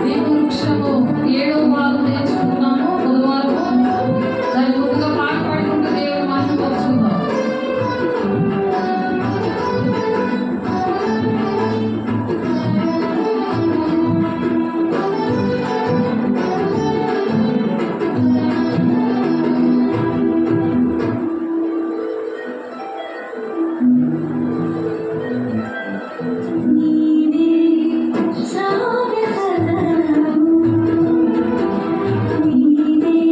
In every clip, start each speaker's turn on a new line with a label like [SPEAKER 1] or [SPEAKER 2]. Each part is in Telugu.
[SPEAKER 1] దీప వృక్షము 7వ భాగం నేర్చుకున్నాము బుధవారం. దాని ముందుగా పాట పాడుకుంటూ దేవుని మహిమ పరుచుకుందాం.
[SPEAKER 2] నీవే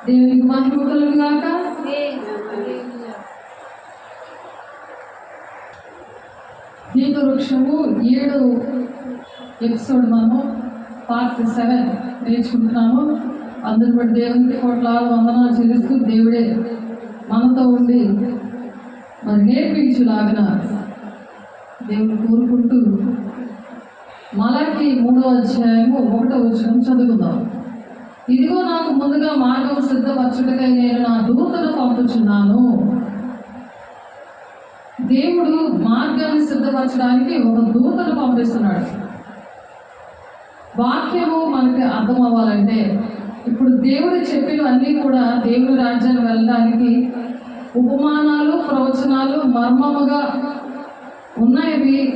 [SPEAKER 1] దేవునికి మహిమ కలుగును గాక. దీప వృక్షము 7 ఎపిసోడ్ మనము పార్ట్ 7 నేర్చుకుంటున్నాము. అందరి బట్టి దేవునికి కోట్లాది వందనాలు చెల్లిస్తూ దేవుడే మనతో ఉండి మరి నేర్పించులాగిన దేవుని కోరుకుంటూ మలాకి 3వ అధ్యాయము 1వ వచనం చదువుకుందాం. ఇదిగో నాకు ముందుగా మార్గం సిద్ధపరచుటకై నేను నా దూతను పంపుచున్నాను. దేవుడు మార్గాన్ని సిద్ధపరచడానికి ఒక దూతను పంపిస్తున్నాడు. వాక్యము మనకి అర్థం అవ్వాలంటే ఇప్పుడు దేవుడు చెప్పినవన్నీ కూడా దేవుని రాజ్యాన్ని వెళ్ళడానికి ఉపమానాలు, ప్రవచనాలు మర్మముగా ఉన్నాయి.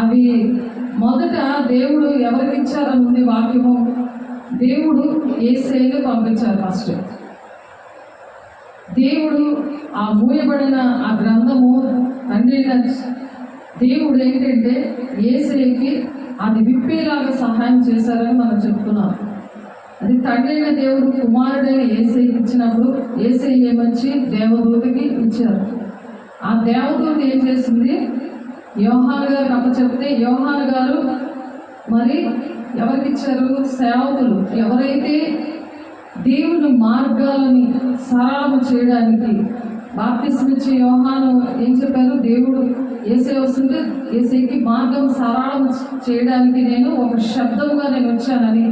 [SPEAKER 1] అవి మొదట దేవుడు ఎవరికి ఇచ్చారని ఉంది వాక్యము. దేవుడు యేసయ్యను పంపించారు. ఫస్ట్ దేవుడు ఆ మూయబడిన ఆ గ్రంథము తండ్రి దేవుడు ఏంటంటే యేసయ్యకి అది విప్పేలాగా సహాయం చేశారని మనం చెప్తున్నాం. అది తండ్రి అయిన దేవుడు కుమారుడైన యేసయ్యకి ఇచ్చినప్పుడు యేసయ్య ఏమొచ్చి దేవదూతకి ఇచ్చారు. ఆ దేవదూత ఏం చేసింది, యోహాను గారికి అప్పచెప్తే యోహాను గారు మరి ఎవరికి ఇచ్చారు, సేవకులు. ఎవరైతే దేవుని మార్గాలని సరళము చేయడానికి బాప్తిస్మం ఇచ్చే యోహాను ఏం చెప్పారు, దేవుడు యేసయ్య వస్తుంటే యేసయ్యకి మార్గం సరళం చేయడానికి నేను ఒక శబ్దముగా నేను వచ్చానని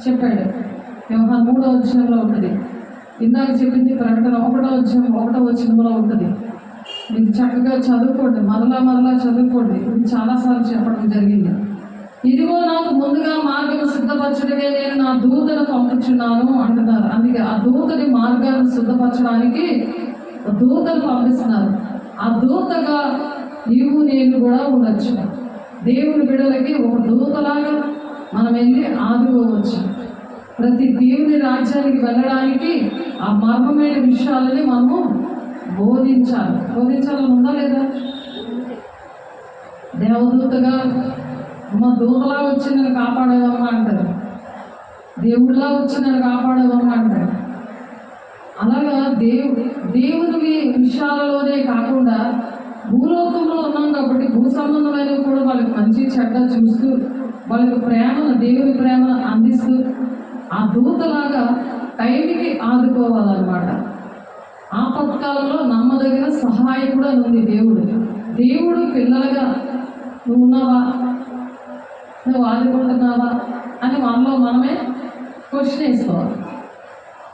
[SPEAKER 1] చెప్పాడు. యోహాను 3వ అధ్యాయంలో ఉంటుంది. ఇందాక చెప్పింది ప్రకటన 1వ అధ్యాయం 1వ వచనంలో ఉంటుంది. మీకు చక్కగా చదువుకోండి, మరలా చదువుకోండి. ఇది చాలాసార్లు చెప్పడం జరిగింది. ఇదిగో నాకు ముందుగా మార్గం సిద్ధపరచుటకే నేను నా దూతను పంపుచున్నాను అంటున్నారు. అందుకే ఆ దూతని మార్గాన్ని సిద్ధపరచడానికి దూతను పంపిస్తున్నారు. ఆ దూతగా నీవు నేను కూడా ఉండొచ్చు. దేవుని బిడ్డలకి ఒక దూతలాగా మనం వెళ్ళి ఆదుకోవచ్చు. ప్రతి దేవుని రాజ్యానికి వెళ్ళడానికి ఆ మర్మమైన విషయాలని మనము బోధించాలని ఉందా లేదా? దేవదూతగా అమ్మ దూతలా వచ్చి నన్ను కాపాడేవమ్మా అంటారు, దేవుడిలా వచ్చి నన్ను కాపాడేవమ్మా అంటారు. అలాగా దేవుని విషయాలలోనే కాకుండా భూలోకంలో ఉన్నాం కాబట్టి భూ సంబంధమైనవి కూడా వాళ్ళకి మంచి చెడ్డ చూస్తూ వాళ్ళకి ప్రేమను, దేవుని ప్రేమను అందిస్తూ ఆ దూతలాగా టైంకి ఆదుకోవాలన్నమాట. ఆపత్కాలంలో నమ్మదగిన సహాయకుడు ఉంది దేవుడు. దేవుడు పిల్లలుగా నువ్వు ఉన్నావా? నువ్వు ఆదుకుంటున్నావా అని మనలో మనమే క్వశ్చన్ వేసుకోవాలి.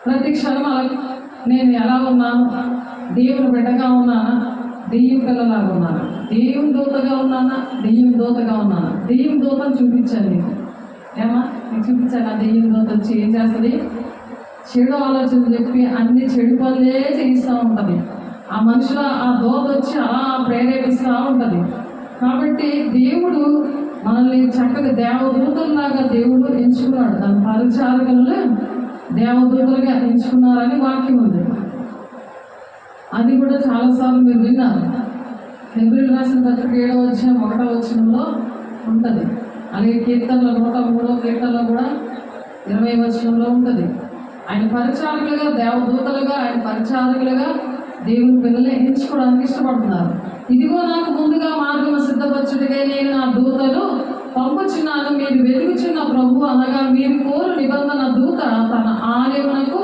[SPEAKER 1] ప్రతి క్షణం అలా నేను ఎలా ఉన్నాను, దేవుని బిడ్డగా ఉన్నానా, దెయ్యం పిల్లలాగా ఉన్నానా, దేవుని దూతగా ఉన్నానా, దెయ్యం దూతగా ఉన్నానా? దెయ్యం దూతను చూపించాను నీకు, ఏమా నీకు చూపించాను. ఆ దెయ్యం దూత వచ్చి ఏం చేస్తుంది? చెడు ఆలోచనలు చెప్పి అన్ని చెడు పనులే చేయిస్తూ ఉంటుంది. ఆ మనుషుల ఆ దూత వచ్చి అలా ప్రేరేపిస్తూ ఉంటుంది. కాబట్టి దేవుడు మనల్ని చక్కగా దేవదూతల్లాగా దేవుడు ఎంచుకున్నాడు. తన పరిచారకులను దేవదూతలుగా ఎంచుకున్నారని వాక్యం ఉంది. అది కూడా చాలాసార్లు మీరు విన్నారు. హెబ్రీయులకు రాసిన పత్రిక 7వ అధ్యాయం 1వ వచనంలో ఉంటుంది. అలాగే కీర్తనలో 103వ కీర్తనలో కూడా 20వ వచనంలో ఉంటుంది. ఆయన పరిచారకులుగా, దేవదూతలుగా, ఆయన పరిచారకులుగా దేవుని పిల్లల్ని ఎంచుకోవడానికి ఇష్టపడుతున్నారు. ఇదిగో నాకు ముందుగా మార్గము సిద్ధపరచుటకై నేను నా దూతను పంపుచున్నాను, మీరు వెలుగుచున్న ప్రభు అనగా మీరు కోరు నిబంధన దూత తన ఆలయమునకు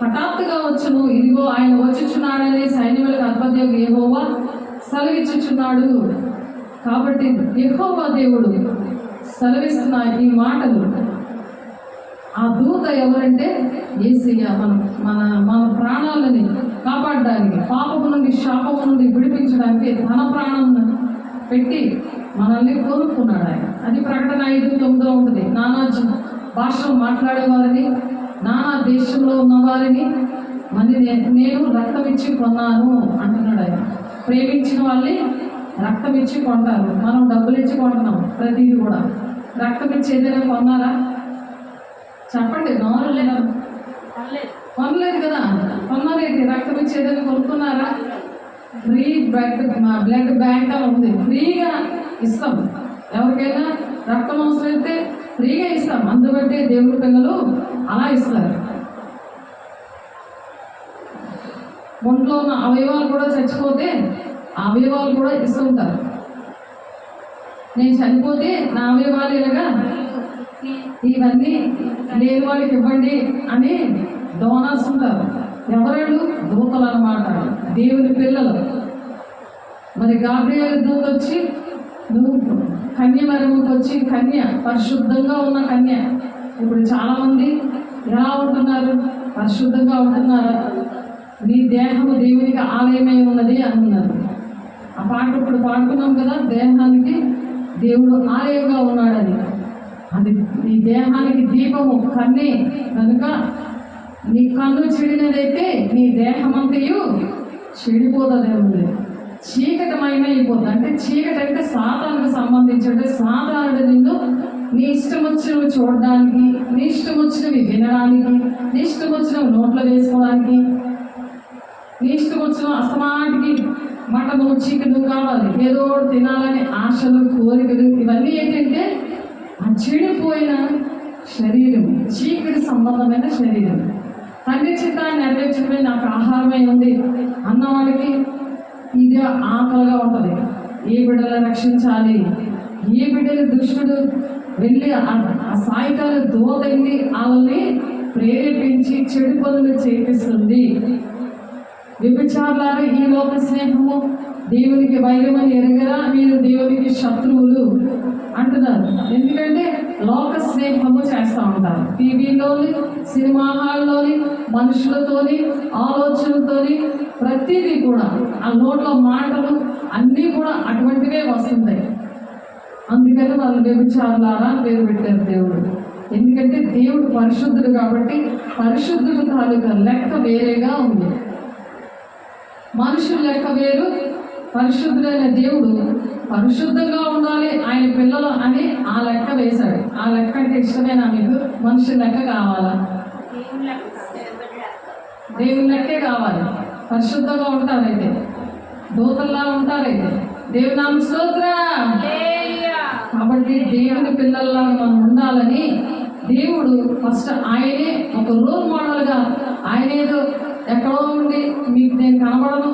[SPEAKER 1] హఠాత్తుగా వచ్చును. ఇదిగో ఆయన వచ్చుచున్నాడని సైన్యములకు అధిపతి యెహోవా సెలవిచ్చుచున్నాడు. కాబట్టి యెహోవా దేవుడు సెలవిస్తున్న ఈ మాటలు, ఆ దూత ఎవరంటే యేసయ్య. మన మన ప్రాణాలని కాపాడడానికి, పాపము నుండి శాపము నుండి విడిపించడానికి తన ప్రాణం పెట్టి మనల్ని కోరుకున్నాడు ఆయన. అది ప్రకటన 5:9 ఉంటుంది. నానా భాషలు మాట్లాడేవారిని, నానా దేశంలో ఉన్నవారిని మరి నేను రక్తం ఇచ్చి కొన్నాను అంటున్నాడు ఆయన. ప్రేమించిన వాళ్ళని రక్తం ఇచ్చి కొంటారు. మనం డబ్బులు ఇచ్చి కొంటున్నాం ప్రతిదీ కూడా. రక్తం ఇచ్చి ఏదైనా కొన్నారా? చెప్పండి. కొనలేదు కదా. కొన్నారేంటి? రక్తం ఇచ్చి ఏదైనా కొనుక్కున్నారా? ఫ్రీ బ్లడ్ బ్యాంక్ అని ఉంది, ఫ్రీగా ఇస్తాం. ఎవరికైనా రక్తం అవసరం అయితే ఫ్రీగా ఇస్తాం. అందుబట్టి దేవుడి పిల్లలు అలా ఇస్తారు. ఒంట్లో ఉన్న అవయవాలు కూడా చచ్చిపోతే ఆ అవయవాలు కూడా ఇస్తుంటారు. నేను చనిపోతే నా అవయవాలు ఇలాగా ఇవన్నీ లేని వాళ్ళకి ఇవ్వండి అని డోనర్స్ ఉంటారు. ఎవరు? దూతలు అన్నమాట, దేవుని పిల్లలు. మరి గాబ్రియేలు దూత వచ్చి నువ్వు కన్య మరముకి వచ్చి, కన్య పరిశుద్ధంగా ఉన్న కన్య. ఇప్పుడు చాలామంది ఎలా ఉంటున్నారు? పరిశుద్ధంగా ఉంటున్నారా? నీ దేహము దేవునికి ఆలయమై ఉన్నది అంటున్నారు. ఆ పాట ఇప్పుడు పాడుకున్నాం కదా, దేహానికి దేవుడు ఆలయంగా ఉన్నాడని. అది నీ దేహానికి దీపము కన్నే కనుక నీ కన్ను చెడినదైతే నీ దేహమంతయు చెడిపోతుంది, చీకటమైన అయిపోతుంది. అంటే చీకటి అంటే సాతానికి సంబంధించి, సాతానుడు నిన్ను నీ ఇష్టం వచ్చినవి చూడడానికి, నీ ఇష్టం వచ్చినవి వినడానికి, నీ ఇష్టం వచ్చినవి నోట్లో వేసుకోవడానికి, నీ ఇష్టం వచ్చిన అస్తమాటికి మటను చికెను కావాలి, ఏదో తినాలని ఆశలు, కోరికలు, ఇవన్నీ ఏంటంటే ఆ చెడిపోయిన శరీరం, చీకటి సంబంధమైన శరీరం. తండ్రి చిత్తాన్ని నెరవేర్చడమే నాకు ఆహారమై ఉంది అన్నవాడికి ఇది ఆకలిగా ఉంటుంది. ఏ బిడ్డలు రక్షించాలి, ఏ బిడ్డలు దుష్టుడు వెళ్ళి ఆ సాయితాలు దోదెళ్ళి వాళ్ళని ప్రేరేపించి చెడు పనులు చేపిస్తుంది. వ్యభిచారులారా, ఈ లోక స్నేహము దేవునికి వైరమని ఎరగరా, మీరు దేవునికి శత్రువులు అంటున్నారు. ఎందుకంటే లోక స్నేహము చేస్తూ ఉంటారు. టీవీలోని, సినిమా హాల్లోని, మనుషులతోని, ఆలోచనలతోని, ప్రతిదీ కూడా ఆ నోట్లో మాటలు అన్నీ కూడా అటువంటివే వస్తుంటాయి. అందుకని వాళ్ళు వ్యభిచారులారా పేరు పెట్టారు దేవుడు. ఎందుకంటే దేవుడు పరిశుద్ధుడు కాబట్టి పరిశుద్ధుడు తాలూకా లెక్క వేరేగా ఉంది. మనుషుల లెక్క వేరు, పరిశుద్ధుడైన దేవుడు పరిశుద్ధంగా ఉండాలి ఆయన పిల్లలు అని ఆ లెక్క వేశాడు. ఆ లెక్క అంటే ఇష్టమేనా మీకు? మనుషుల లెక్క కావాలా? దేవుని లెక్కే కావాలి. పరిశుద్ధంగా ఉంటారైతే, దూతల్లా ఉంటారైతే. దేవుని నామ స్తోత్రం. కాబట్టి దేవుని పిల్లల్లా మనం ఉండాలని దేవుడు ఫస్ట్ ఆయనే ఒక రోల్ మోడల్గా, ఆయనేదో ఎక్కడో ఉండి మీకు నేను కనబడను,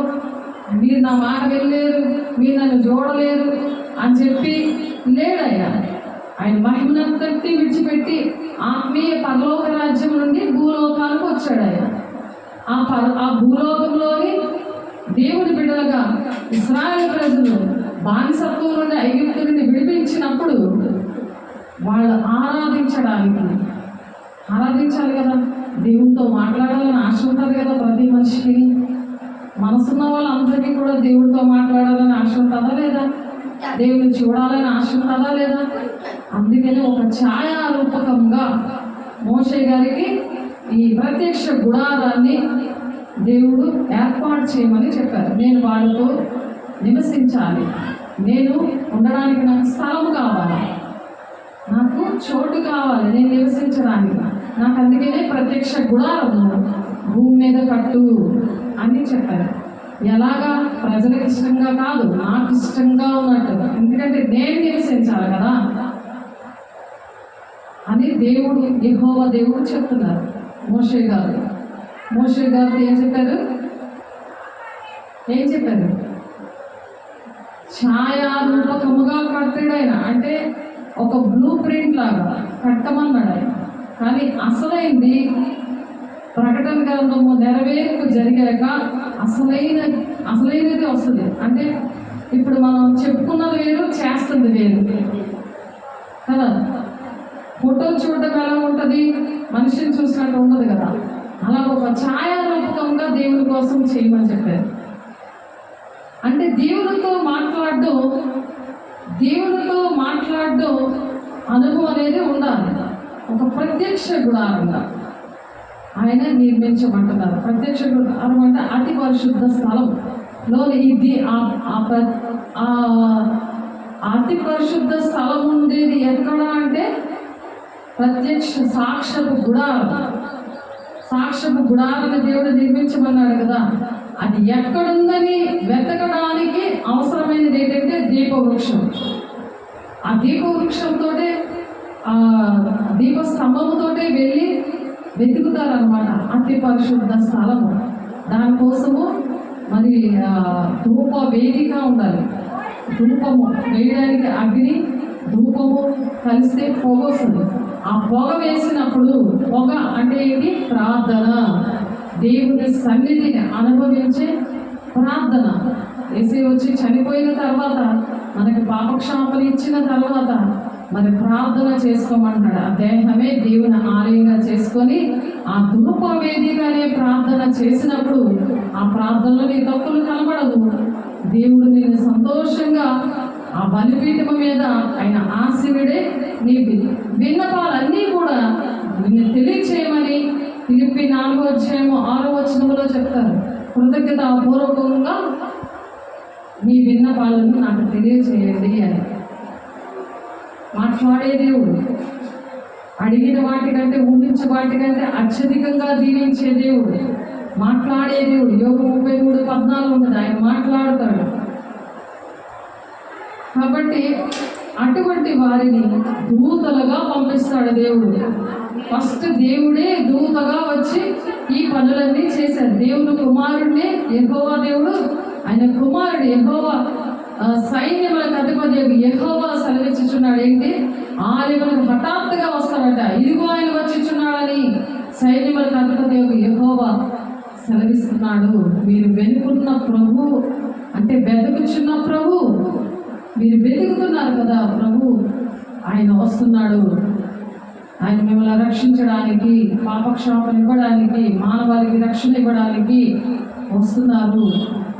[SPEAKER 1] మీరు నా మాట వెళ్ళలేరు, మీరు నన్ను చూడలేరు అని చెప్పి లేదయ్యా. ఆయన మహిమనంతటి విడిచిపెట్టి ఆత్మీయ పరలోక రాజ్యం నుండి భూలోకానికి వచ్చాడు. ఆయన ఆ భూలోకంలోని దేవుడి బిడ్డలుగా ఇశ్రాయేలు ప్రజలు బానిసత్వం నుండి ఐగుప్తు నుండి విడిపించినప్పుడు వాళ్ళు ఆరాధించాలి కదా. దేవునితో మాట్లాడాలని ఆశ ఉంటుంది కదా ప్రతి మనిషికి. మనసున్న వాళ్ళందరికీ కూడా దేవుడితో మాట్లాడాలని ఆశ ఉంటుందా లేదా? దేవుని చూడాలని ఆశ ఉంటుందా లేదా? అందుకని ఒక ఛాయారూపకంగా మోషే గారికి ఈ ప్రత్యక్ష గుడారాన్ని దేవుడు ఏర్పాటు చేయమని చెప్పారు. నేను వాళ్ళతో నివసించాలి, నేను ఉండడానికి నాకు స్థలం కావాలి, నాకు చోటు కావాలి నేను నివసించడానికి. నాకు అందుకనే ప్రత్యక్ష గుడారం భూమి మీద కట్టు అని చెప్పారు. ఎలాగా? ప్రజలకు ఇష్టంగా కాదు, నాకు ఇష్టంగా ఉన్నట్టు. ఎందుకంటే నేను నివసించాలి కదా అని దేవుడు, యెహోవా దేవుడు చెప్తున్నారు. మోషే గారు ఏం చెప్పారు? ఛాయారూపకముగా కట్టాడు ఆయన. అంటే ఒక బ్లూ ప్రింట్ లాగా కట్టమన్నాడు ఆయన. కానీ ప్రకటన గ్రంథము నెరవేర్పు జరిగాక అసలైనది వస్తుంది. అంటే ఇప్పుడు మనం చెప్పుకున్నది వేరు, చేస్తుంది వేరు కదా. ఫోటో చూడడం ఎలా ఉంటుంది, మనిషిని చూసినట్టు ఉండదు కదా. అలా ఒక ఛాయారూపకంగా దేవుని కోసం చేయమని చెప్పారు. అంటే దేవునితో మాట్లాడడం అనుభవం అనేది ఉండాలి. ఒక ప్రత్యక్ష గుడారంగా ఆయన నిర్మించమంటున్నారు. ప్రత్యక్ష గుడారం అంటే అతి పరిశుద్ధ స్థలంలో ఇది అతి పరిశుద్ధ స్థలం ఉండేది ఎక్కడ అంటే ప్రత్యక్ష సాక్షపు గుడారాన్ని దేవుడు నిర్మించమన్నాడు కదా. అది ఎక్కడుందని వెతకడానికి అవసరమైనది ఏంటంటే దీపవృక్షం. ఆ దీపవృక్షంతో దీపస్తంభముతోటే వెళ్ళి వెతుకుతారనమాట అతి పరిశుద్ధ స్థలము. దానికోసము మరి ధూప వేదిక ఉండాలి. ధూపము వేయడానికి అగ్ని ధూపము కలిస్తే పొగ వస్తుంది. ఆ పొగ వేసినప్పుడు, పొగ అంటే ఏంటి? ప్రార్థన, దేవుని సన్నిధిని అనుభవించే ప్రార్థన. యేసయ్య వచ్చి చనిపోయిన తర్వాత, మనకి పాపక్షాపణ ఇచ్చిన తర్వాత మరి ప్రార్థన చేసుకోమంటాడు. ఆ దేహమే దేవుని ఆలయంగా చేసుకొని ఆ ధూప వేదికనే ప్రార్థన చేసినప్పుడు ఆ ప్రార్థనలో నీ తప్పులు కనబడవు. దేవుడు నేను సంతోషంగా ఆ బలిపీఠం మీద ఆయన ఆశీనుడే నీ విన్నపాలన్నీ కూడా నిన్ను తెలియచేయమని ఫిలిప్పీ 4:6 చెప్తారు. కృతజ్ఞతాపూర్వకంగా మీ విన్నపాలను నాకు తెలియచేయండి అని మాట్లాడే దేవుడు. అడిగిన వాటికంటే, ఊహించే వాటికంటే అత్యధికంగా దీవించే దేవుడు, మాట్లాడే దేవుడు. యోగ 33:14 ఉంటుంది, ఆయన మాట్లాడతాడు. కాబట్టి అటువంటి వారిని దూతలుగా పంపిస్తాడు దేవుడు. ఫస్ట్ దేవుడే దూతగా వచ్చి ఈ పనులన్నీ చేశారు. దేవుడు కుమారుడిని, యెహోవా దేవుడు ఆయన కుమారుడు యెహోవా సైన్యములకు అధిపతి యెహోవా సెలవిచ్చుచున్నాడు. ఏంటి? ఆలయములకు హఠాత్తుగా వస్తాడట. ఇదిగో ఆయన వచ్చిచున్నాడని సైన్యములకు అధిపతి యెహోవా సెలవిస్తున్నాడు. మీరు వెతుకున్న ప్రభు అంటే వెతుకుచున్న ప్రభు, మీరు వెతుకుతున్నారు కదా ప్రభు, ఆయన వస్తున్నాడు. ఆయన మిమ్మల్ని రక్షించడానికి, పాపక్షాపణ ఇవ్వడానికి, మానవాళికి రక్షణ ఇవ్వడానికి వస్తున్నారు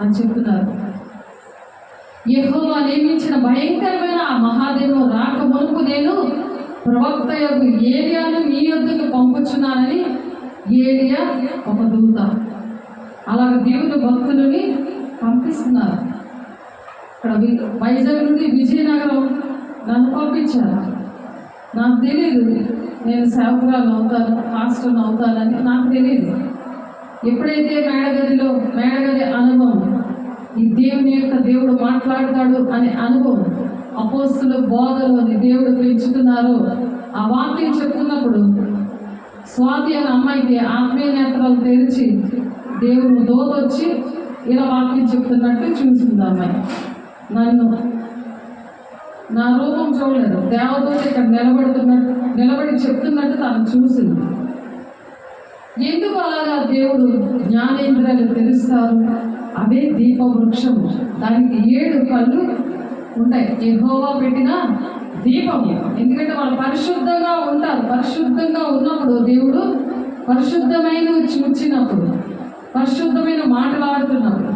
[SPEAKER 1] అని చెప్తున్నారు. యెహోవా నియమించిన భయంకరమైన ఆ మహాదేవుడు రాక మునుపు నేను ప్రవక్త యొక్క ఏలియాను మీ యొద్దకు పంపుచున్నానని ఏలియా ఒక దూత. అలాగే దేవుని భక్తులని పంపిస్తున్నారు. ఇక్కడ వైజాగ్ నుండి విజయనగరం నన్ను పంపించారు. నాకు తెలియదు నేను సేవకురాలు అవుతాను, పాస్టర్ని అవుతానని నాకు తెలియదు. ఎప్పుడైతే మేడగది అనుభవం, ఈ దేవుడు మాట్లాడతాడు అనే అనుభవం, అపోస్తుల బోధలు దేవుడు పెంచుతున్నారో ఆ వాక్యం చెప్తున్నప్పుడు స్వాతి అనే అమ్మాయికి ఆత్మీయ నేత్రాలు తెరిచి దేవుడు దోత వచ్చి ఇలా వాక్యం చెప్తున్నట్టు చూసింది. అమ్మాయి నా రూపం చూడలేదు, దేవదూత ఇక్కడ నిలబడి చెప్తున్నట్టు తను చూసింది. ఎందుకు అలాగా దేవుడు జ్ఞానేంద్రియాలు తెలుస్తారు? అవే దీపవృక్షం. దానికి 7 కళ్ళు ఉంటాయి. యెహోవా పెట్టిన దీపము. ఎందుకంటే వాళ్ళు పరిశుద్ధంగా ఉంటారు. పరిశుద్ధంగా ఉన్నప్పుడు దేవుడు పరిశుద్ధమైనవి చూచినప్పుడు, పరిశుద్ధమైన మాటలాడుతున్నప్పుడు,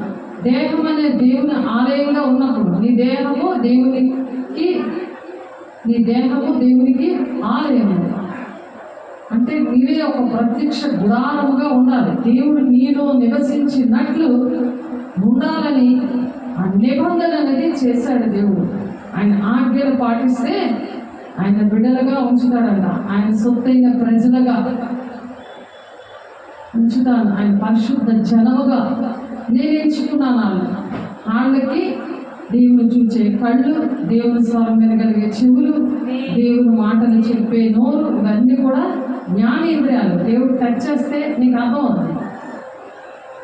[SPEAKER 1] దేహం అనే దేవుని ఆలయంగా ఉన్నప్పుడు, నీ దేహము దేవునికి ఆలయము. అంటే నీవే ఒక ప్రత్యక్ష గుడారముగా ఉండాలి. దేవుడు నీలో నివసించినట్లు ఉండాలని ఆ నిబంధన అనేది చేశాడు దేవుడు. ఆయన ఆజ్ఞలు పాటిస్తే ఆయన బిడ్డలుగా ఉంచుతాడంట. ఆయన సొత్తైన ప్రజలుగా ఉంచుతాను. ఆయన పరిశుద్ధ జనముగా నేను ఎంచుకున్నాను. వాళ్ళకి దేవుని చూచే కళ్ళు, దేవుని స్వరం వినగలిగే చెవులు, దేవుని మాటలు చెప్పే నోరు, ఇవన్నీ కూడా జ్ఞానేంద్రియాలు. దేవుడు టచ్ చేస్తే నీకు అర్థమవుతుంది.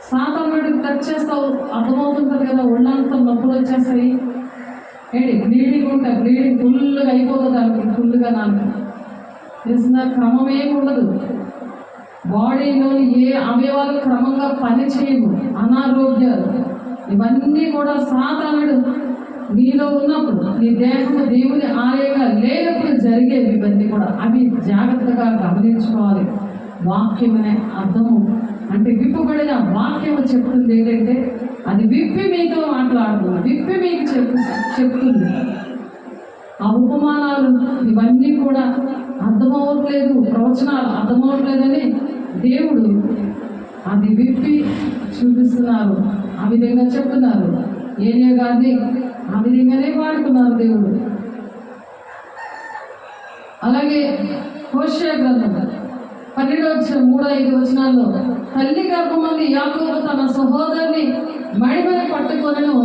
[SPEAKER 1] సాతానుడికి టచ్ చేస్తావు, అర్థమవుతుంటుంది కదా. ఒళ్ళంతా నొప్పులు వచ్చేస్తాయి. ఏంటి బ్లీడింగ్ ఉంటాయి, బ్లీడింగ్ ఫుల్గా అయిపోతుంది. దానికి ఫుల్గా నాకు తెలిసిన క్రమం ఏమి ఉండదు. బాడీలోని ఏ అవయవాలు క్రమంగా పని చేయవు. అనారోగ్యాలు ఇవన్నీ కూడా సాతానుడు నీలో ఉన్నప్పుడు, నీ దేహము దేవుని ఆలయంగా లేనప్పుడు జరిగేవి. ఇవన్నీ కూడా అవి జాగ్రత్తగా గమనించుకోవాలి. వాక్యం అనే అర్థము అంటే విప్పబడిన వాక్యము చెప్తుంది ఏంటంటే అది విప్పి మీతో మాట్లాడుతుంది, విప్పి మీకు చెప్తుంది. ఆ ఉపమానాలు ఇవన్నీ కూడా అర్థమవట్లేదు, ప్రవచనాలు అర్థమవట్లేదని దేవుడు అది విప్పి చూపిస్తున్నారు. ఆ విధంగా చెప్తున్నారు. ఏరియా గారిని ఆ విధంగానే వాడుకున్నారు దేవుడు. అలాగే హోషేయ గ్రంథం 12:3-5 వచనాల్లో తల్లి గర్భమంది యాకోబు తన సహోదరుని మడిమని పట్టుకొనెను,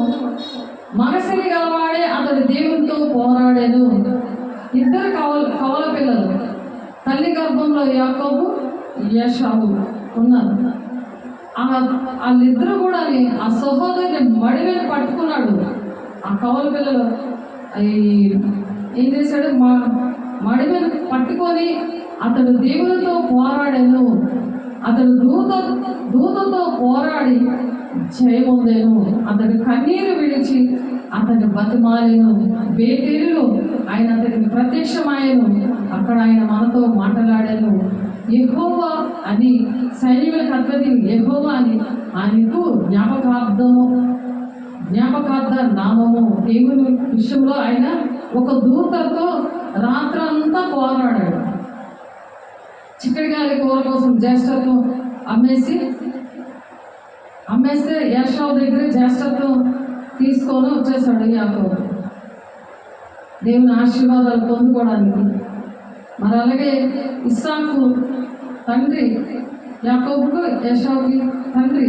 [SPEAKER 1] మగసిరి గలవాడే అతడు దేవునితో పోరాడాను. ఇద్దరు కవల పిల్లలు. తల్లి గర్భంలో యాకోబు, ఏశావు ఉన్నారు. వాళ్ళిద్దరూ కూడా ఆ సహోదరుని మడిమని పట్టుకున్నాడు. ఆ కవల పిల్లలు ఏం చేశాడు? మడిమని పట్టుకొని అతడు దేవునితో పోరాడాను. అతడు దూతతో పోరాడి జయమొందాను. అతడు కన్నీరు విడిచి అతని బతిమాలెను. బేతేలులో ఆయన అతనికి ప్రత్యక్షమాయను. అక్కడ ఆయన మనతో మాట్లాడాను. యెహోవా అని సైన్యములకు అధిపతి యెహోవా అని ఆయనకు జ్ఞాపకార్థ నామము. దేవుని విషయంలో ఆయన ఒక దూతతో రాత్రంతా పోరాడాడు. చిక్కడిగాలి కూర కోసం జ్యేష్ఠత్వం అమ్మేస్తే ఏశావు దగ్గర జ్యేష్ఠత్వం తీసుకొని వచ్చేసాడు యాకోబు దేవుని ఆశీర్వాదాలు పొందుకోవడానికి. మరి అలాగే ఇస్సాకు తండ్రి, యాకోబుకు ఏశావుకి తండ్రి.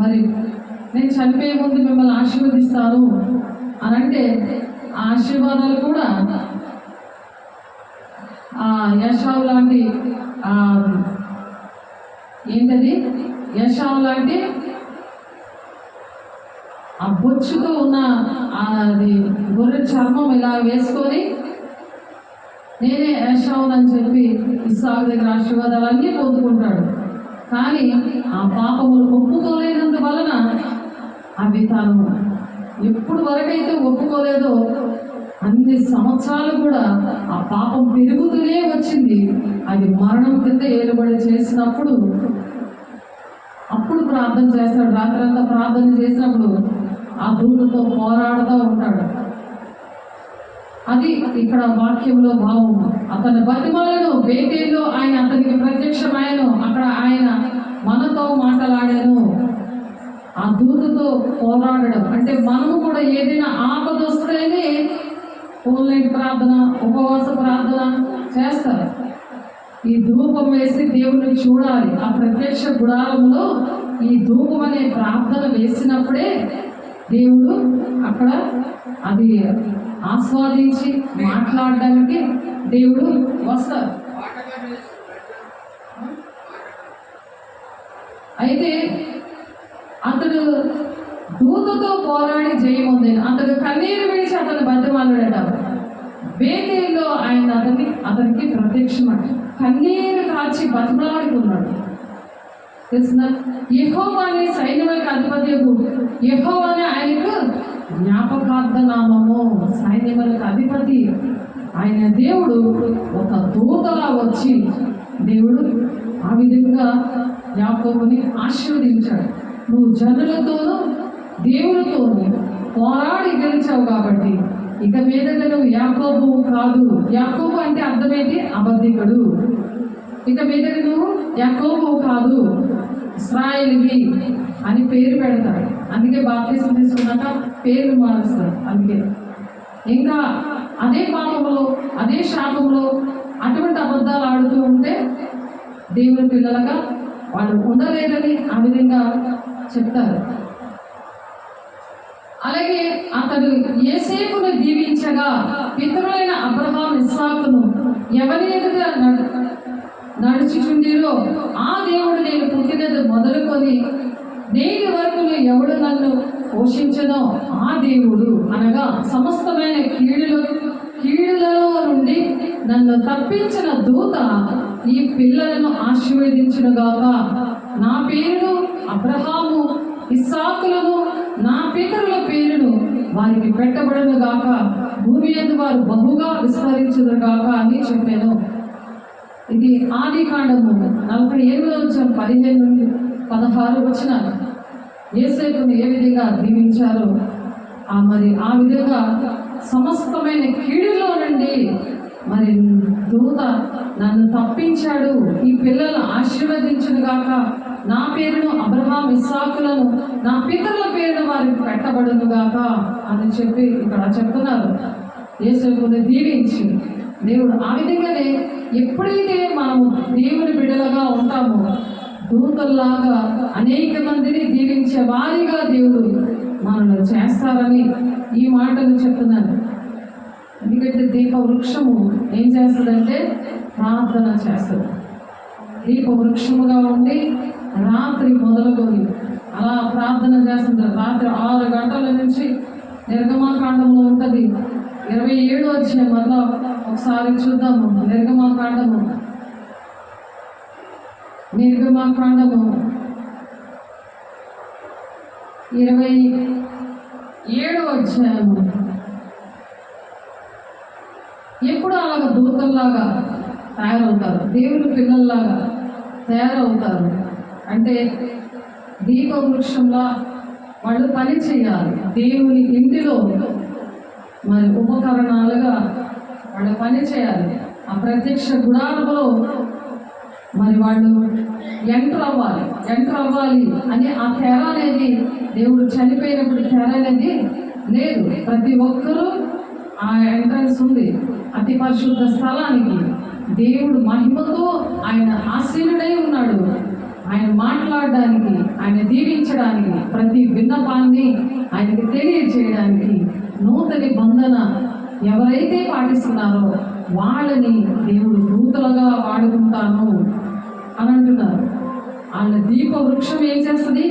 [SPEAKER 1] మరి నేను చనిపోయే ముందు మిమ్మల్ని ఆశీర్వదిస్తాను అని అంటే ఆ ఆశీర్వాదాలు కూడా ఏశావు లాంటి ఏంటది ఏశావు లాంటి ఆ బొచ్చుతో ఉన్న అది గొర్రె చర్మం ఇలా వేసుకొని నేనే ఏశావునని చెప్పి ఇస్సాకు దగ్గర ఆశీర్వాదాలన్నీ పొందుకుంటాడు. కానీ ఆ పాపములు ఒప్పుకోలేనందువలన అవి తాను ఎప్పుడు వరకైతే ఒప్పుకోలేదో అన్ని సంవత్సరాలు కూడా ఆ పాపం పెరుగుతూనే వచ్చింది. అది మరణం కింద ఏలుబడి చేసినప్పుడు అప్పుడు ప్రార్థన చేస్తాడు. రాత్రంతా ప్రార్థన చేసినప్పుడు ఆ దూతతో పోరాడుతూ ఉంటాడు. అది ఇక్కడ వాక్యంలో భావం. అతని బతిమాలను బేతేల్లో ఆయన అతనికి ప్రత్యక్షమాయను. అక్కడ ఆయన మనతో మాట్లాడాను. ఆ దూతతో పోరాడడం అంటే మనము కూడా ఏదైనా ఆపద వస్తేనే ఆన్లైన్ ప్రార్థన, ఉపవాస ప్రార్థన చేస్తారు. ఈ ధూపం వేసి దేవుని చూడాలి. ఆ ప్రత్యక్ష గుడారంలో ఈ ధూపం అనే ప్రార్థన వేసినప్పుడే దేవుడు అక్కడ అది ఆస్వాదించి మాట్లాడడానికి దేవుడు వస్తారు. అయితే అతడు దూతతో పోరాడి జయమొందాను. అతడు కన్నీరు విడిచి అతను బతిమాలుడట. బేతేల్లో ఆయన అతనికి ప్రత్యక్షమట. కన్నీరు కాచి బతిమాడుకున్నాడు. తెలిసిన యెహోవాని సైన్యములకు అధిపతి యెహోవాని ఆయనకు జ్ఞాపకార్థ నామము, సైన్యములకు అధిపతి ఆయన దేవుడు ఒక దూతలా వచ్చి దేవుడు ఆ విధంగా యాకోబుని ఆశీర్వదించాడు. నువ్వు జనులతోనూ దేవునితోనూ పోరాడి గెలిచావు కాబట్టి ఇక మీదట నువ్వు యాకోబు కాదు. యాకోబు అంటే అర్థమేంటి? అబద్ధికుడు. ఇక మీదట నువ్వు యాకోబు కాదు, ఇశ్రాయేలువి అని పేరు పెడతాడు. అందుకే బాప్తిసం తీసుకున్నాక పేరు మారుస్తాడు. అందుకే ఇంకా అదే పాపంలో అదే శాపంలో అటువంటి అబద్ధాలు ఆడుతూ ఉంటే దేవుని పిల్లలుగా వాళ్ళు ఉండలేదని ఆ విధంగా చెప్తారు. అలాగే అతడు యోసేపును దీవించగా పితరులైన అబ్రహాము ఇస్సాకును ఎవరి ఎదుట నడుచుచుండిరో ఆ దేవుడు నేను పుట్టినది మొదలుకొని నేటి వరకు ఎవడు నన్ను పోషించనో ఆ దేవుడు అనగా సమస్తమైన కీడులలో నుండి నన్ను తప్పించిన దూత ఈ పిల్లలను ఆశీర్వదించునుగాక. నా పేరును అబ్రహాము ఇస్సాకులను నా పితరుల పేరును వారికి పెట్టబడును గాక, భూమి యందు వారు బహుగా విస్తరించుదురుగాక అని చెప్పాను. ఇది ఆది కాండము 48:15 నుండి 16 వచనాలు. యోసేపును ఏ విధంగా దీవించారో మరి ఆ విధంగా సమస్తమైన కీడులో నుండి మరి దూత నన్ను తప్పించాడు, ఈ పిల్లలను ఆశీర్వదించును గాక, నా పేరును అబ్రహాం ఇస్సాకులను నా పితరుల పేరును వారికి పెట్టబడును గాక అని చెప్పి ఇక్కడ చెప్తున్నారు. యోసేపును దీవించి దేవుడు ఆ విధంగానే ఎప్పుడైతే మనము దేవుని బిడ్డలుగా ఉంటామో దూతల్లాగా అనేక మందిని దీవించే వారిగా దేవుడు మనల్ని చేస్తారని ఈ మాటలు చెప్తున్నాను. ఎందుకంటే దీప వృక్షము ఏం చేస్తుందంటే ప్రార్థన చేస్తుంది. దీప వృక్షముగా ఉండి రాత్రి మొదలుకొని అలా ప్రార్థన చేస్తుంది. రాత్రి 6 గంటల నుంచి నిర్గమాకాండంలో ఉంటుంది. 27 వచ్చే మళ్ళా ఒకసారి చూద్దాము. నిర్గమాకాండము 27 అధ్యాయము. ఎప్పుడు అలాగ దూతల్లాగా తయారవుతారు, దేవుని పిల్లల్లాగా తయారవుతారు అంటే దీప వృక్షంలా వాళ్ళు పని చేయాలి. దేవుని ఇంటిలో మరి ఉపకరణాలుగా వాళ్ళు పని చేయాలి. ఆ ప్రత్యక్ష గుడారంలో మరి వాళ్ళు ఎంటర్ అవ్వాలి అని ఆ తెర అనేది దేవుడు చనిపోయినప్పుడు తెర అనేది లేదు. ప్రతి ఒక్కరూ ఆ ఎంట్రన్స్ ఉంది. అతి పరిశుద్ధ స్థలానికి దేవుడు మహిమతో ఆయన ఆసీనుడై ఉన్నాడు. ఆయన మాట్లాడడానికి, ఆయన దీవించడానికి, ప్రతి విన్నపాన్ని ఆయనకి తెలియజేయడానికి నూతన నిబంధన ఎవరైతే పాటిస్తున్నారో వాళ్ళని దేవుడు దూతలుగా వాడుకుంటాను అని అంటున్నారు. వాళ్ళ దీప వృక్షం ఏం చేస్తుంది?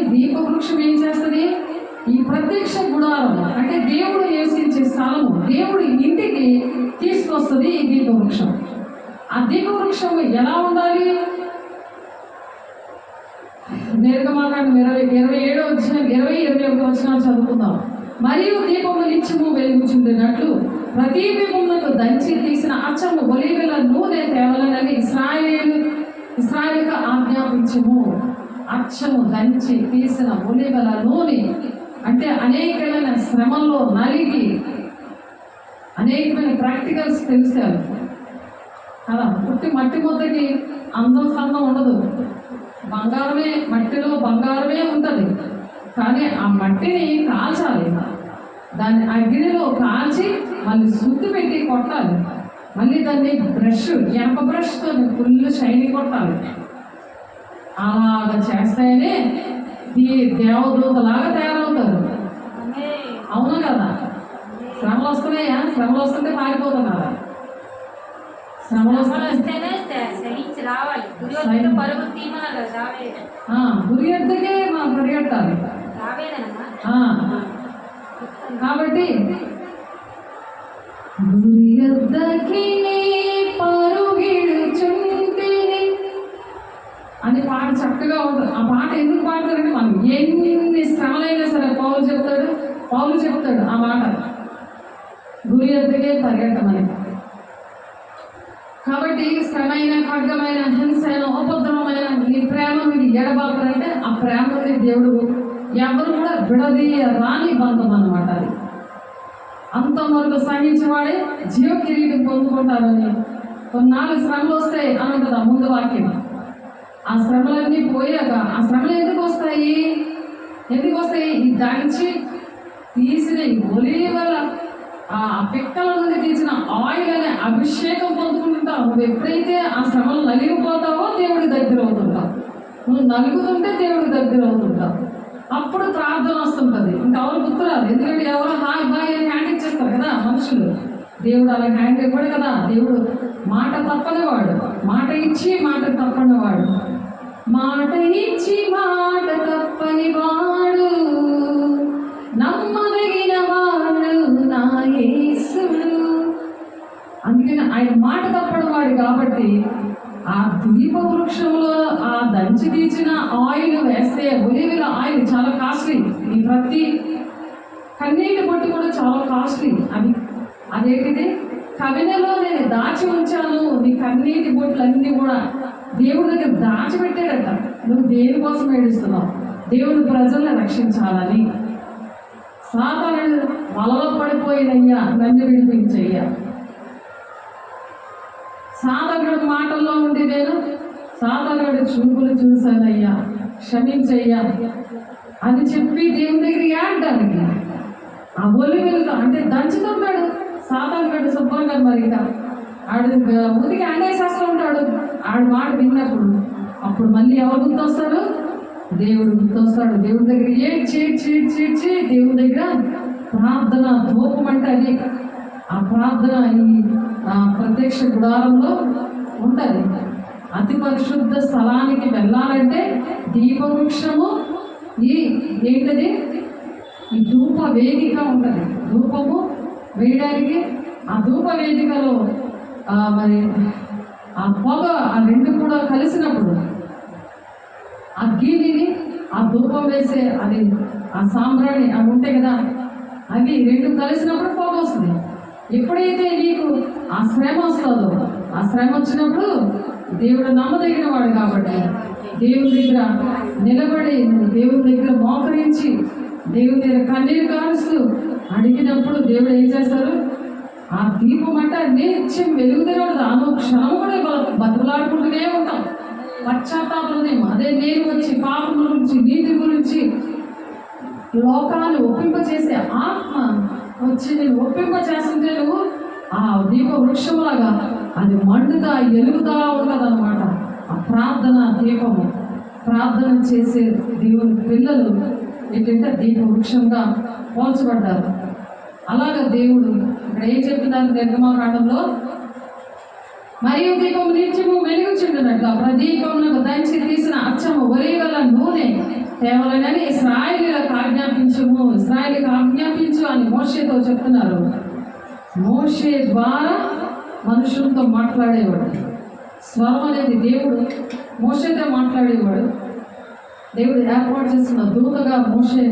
[SPEAKER 1] ఈ ప్రత్యక్ష గుడారం అంటే దేవుడు నివసించే స్థలము, దేవుడి ఇంటికి తీసుకొస్తుంది ఈ దీప వృక్షం. ఆ దీప వృక్షం ఎలా ఉండాలి? నిర్గమాకాండం 27 అధ్యాయం 20-21 వచనాలు చదువుకుందాం. మరియు దీపము నిత్యము వెలుగుచుండినట్లు ప్రతి దీపములకు దంచి తీసిన అచ్చము ఒలీవల నూనె తేవలనని ఇశ్రాయేలుకు ఆజ్ఞాపించము. అచ్చము దంచి తీసిన ఒలీవల నూనె అంటే అనేకమైన శ్రమల్లో నలిగి అనేకమైన ప్రాక్టికల్స్ తెలిసారు కదా. మట్టి ముద్దకి అందం సందం ఉండదు. మట్టిలో బంగారమే ఉంటుంది. కానీ ఆ మట్టిని కాల్చాలి, దాన్ని అగ్నిలో కాల్చి మళ్ళీ సుత్తి పెట్టి కొట్టాలి. మళ్ళీ దాన్ని ఎనప బ్రష్తో ఫుల్ షైని కొట్టాలి. అలాగా చేస్తేనే దేవదూతలాగా తయారవుతారు. అవును కదా. శ్రమలు వస్తున్నాయా? శ్రమలు వస్తుంటే పారిపోతున్నారా? శ్రమలు వస్తేనే గురి ఎద్దకే మనం పరిగెట్టాలి. కాబట్టి గురి ఎద్దకి పరుగిడుచుంటిని అని పాట చక్కగా ఉంటుంది. ఆ పాట ఎందుకు పాడతారంటే మనం ఎన్ని శ్రమలైనా సరే పౌలు చెప్తాడు, పౌలు చెప్తాడు ఆ మాట, గురి ఎద్దగే పరిగెట్టమని. కాబట్టి శ్రమైన, ఖడ్గమైన, హింసైన, ఉపద్రవమైన నీ ప్రేమ మీద ఎడబాపరంటే ఆ ప్రేమ నుండి దేవుడు ఎవరు కూడా విడదీయ రాని బంధం అన్నమాట. అది అంతవరకు సహించేవాడే జీవ కిరీటం పొందుకుంటారని. కొన్నాళ్ళు శ్రమలు వస్తాయి అని ఉంటుంది ఆ ముందు వాక్యం. ఆ శ్రమలన్నీ పోయాక, ఆ శ్రమలు ఎందుకు వస్తాయి? ఈ దంచి తీసిన ఈ ఒలీవల ఆ పిక్కల నుండి తీసిన ఆయిల్ అనే అభిషేకం పొందుకుంటుంటావు. నువ్వు ఎప్పుడైతే ఆ శ్రమలు నలిగిపోతావో దేవుడికి దగ్గర అవుతుంటావు. నువ్వు నలుగుతుంటే దేవుడికి దగ్గర అవుతుంటావు. అప్పుడు ప్రార్థన వస్తుంటుంది. ఇంకా ఎవరు గుర్తురాదు, ఎందుకంటే ఎవరో హాయ్ బాయ్ అని హ్యాండ్ ఇచ్చేస్తారు కదా మనుషులు. దేవుడు అలా హ్యాండ్ ఇవ్వడు కదా. దేవుడు మాట తప్పనివాడు, మాట ఇచ్చి మాట తప్పనివాడు. మాట ఇచ్చి మాట తప్పనివాడు, నమ్మదగిన వాడు నా యేసుడు. అందుకని ఆయన మాట తప్పనివాడు కాబట్టి ఆ దీప వృక్షంలో ఆ దంచి తీసిన ఆయిల్ వేస్తే, ఒలివల ఆయిల్ చాలా కాస్ట్లీ. ఈ ప్రతి కన్నీటి బొట్టు కూడా చాలా కాస్ట్లీ. అదేంటిది? కవినలో నేను దాచి ఉంచాను నీ కన్నీటి బొట్లన్నీ కూడా దేవుడి దగ్గర దాచిపెట్టాడట. నువ్వు దేనికోసం ఏడుస్తున్నావు? దేవుడు ప్రజల్ని రక్షించాలని. సాతానుడు వలలో పడిపోయినయ్యా, నన్ను విడిపించయ్యా. సాతానుడి మాటల్లో ఉండి నేను సాతానుడి చూపులు చూశానయ్యా, క్షమించయ్యా అని చెప్పి దేవుని దగ్గర ఏడడానికి ఆ ఒలివెలతో అంటే దంచుతున్నాడు సాతానుడు శుభ్రంగా. మరి ఆడు ముందుకి అండేసేస్తూ ఉంటాడు. ఆడు మాట విన్నప్పుడు అప్పుడు మళ్ళీ ఎవరు గుర్తొస్తాడు? దేవుడు గుర్తొస్తాడు. దేవుడి దగ్గర ఏడ్చి దేవుడి దగ్గర ప్రార్థన ధూపం అంటే అది. ఆ ప్రార్థన ఈ ప్రత్యక్ష గుడారంలో ఉంటుంది. అతి పరిశుద్ధ స్థలానికి వెళ్ళాలంటే దీపవృక్షము ఈ ఏంటది? ఈ ధూప వేదిక ఉంటుంది. ధూపము వేయడానికి ఆ ధూప వేదికలో మరి ఆ పొగ ఆ రెండు కూడా కలిసినప్పుడు అగ్గిని ఆ ధూపం వేసే అది ఆ సాంబ్రాణి అవి ఉంటాయి కదా, అవి రెండు కలిసినప్పుడు పొగ వస్తుంది. ఎప్పుడైతే నీకు ఆ శ్రమ వస్తుందో, ఆ శ్రమ వచ్చినప్పుడు దేవుడు నమ్మదగిన వాడు కాబట్టి దేవుని దగ్గర నిలబడి దేవుని దగ్గర మోకరించి దేవుని దగ్గర కన్నీరు కారుస్తూ అడిగినప్పుడు దేవుడు ఏం చేస్తారు? ఆ దీపం అంటే నిత్యం వెలుగుతూనే ఉంటుంది. అనుక్షణం కూడా బతుకులాడుకుంటూనే ఉంటాం. పశ్చాత్తాపం అదే నేను వచ్చి పాపం గురించి, నీతి గురించి, లోకాన్ని ఒప్పింపచేసే ఆత్మ వచ్చి నేను ఒప్పింపచేస్తుంటే నువ్వు ఆ దీప వృక్షములాగా అది మండుతా ఎలుగుతా ఉంటుంది అన్నమాట. ఆ ప్రార్థన దీపము. ప్రార్థన చేసే దేవుని పిల్లలు ఏంటంటే దీప వృక్షంగా పోల్చబడ్డారు. అలాగా దేవుడు ఇక్కడ ఏం చెప్తున్నారు నిర్గమాకాండంలో? మరియు దీపం నిత్యము వెలుగుచుండునట్ల ప్రదీపమునకు దంచి తీసిన అచ్చము ఒలీవల నూనె తేవాలని ఇశ్రాయేలీయులకు ఆజ్ఞాపించు అని మోషేతో చెప్తున్నారు. మోషే ద్వారా మనుషులతో మాట్లాడేవాడు. స్వరం అనేది దేవుడు మోషేతో మాట్లాడేవాడు. దేవుడు ఏర్పాటు చేస్తున్న దూతగా మోషే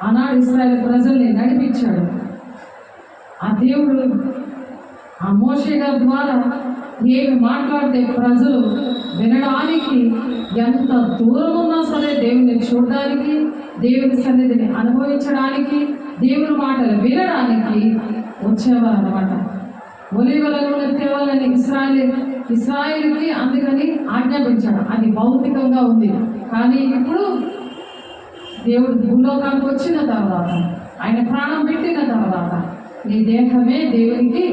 [SPEAKER 1] ఆనాడు ఇశ్రాయేలు ప్రజల్ని నడిపించాడు. ఆ దేవుడు ఆ మోషే గారి ద్వారా ఏమి మాట్లాడితే ప్రజలు వినడానికి ఎంత దూరం ఉన్నా సరే దేవుని చూడడానికి, దేవుని సన్నిధిని అనుభవించడానికి, దేవుని మాటలు వినడానికి వచ్చేవారు అన్నమాట. ఒలీవల నూనె తేవాలని ఇశ్రాయేలుకి అందుకని ఆజ్ఞాపించాడు. అది భౌతికంగా ఉంది. కానీ ఇప్పుడు దేవుడు భూలోకానికి వచ్చిన తర్వాత, ఆయన ప్రాణం పెట్టిన తర్వాత నీ దేహమే దేవునికి